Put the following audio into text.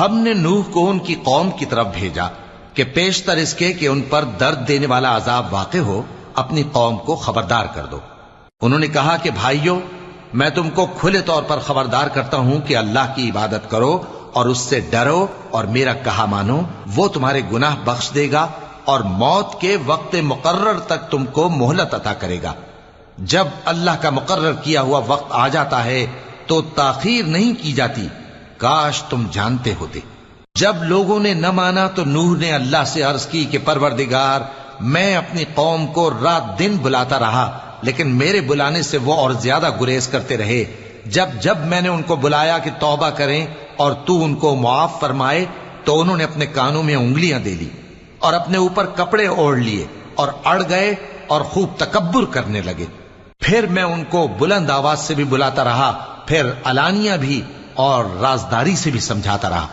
ہم نے نوح کو ان کی قوم کی طرف بھیجا کہ پیشتر اس کے کہ ان پر درد دینے والا عذاب واقع ہو اپنی قوم کو خبردار کر دو۔ انہوں نے کہا کہ بھائیو، میں تم کو کھلے طور پر خبردار کرتا ہوں کہ اللہ کی عبادت کرو اور اس سے ڈرو اور میرا کہا مانو، وہ تمہارے گناہ بخش دے گا اور موت کے وقت مقرر تک تم کو مہلت عطا کرے گا۔ جب اللہ کا مقرر کیا ہوا وقت آ جاتا ہے تو تاخیر نہیں کی جاتی، کاش تم جانتے ہوتے۔ جب لوگوں نے نہ مانا تو نوح نے اللہ سے عرض کی کہ پروردگار، میں اپنی قوم کو رات دن بلاتا رہا لیکن میرے بلانے سے وہ اور زیادہ گریز کرتے رہے۔ جب میں نے ان کو بلایا کہ توبہ کریں اور تو ان کو معاف فرمائے تو انہوں نے اپنے کانوں میں انگلیاں دے لی اور اپنے اوپر کپڑے اوڑھ لیے اور اڑ گئے اور خوب تکبر کرنے لگے۔ پھر میں ان کو بلند آواز سے بھی بلاتا رہا، پھر علانیہ بھی اور رازداری سے بھی سمجھاتا رہا۔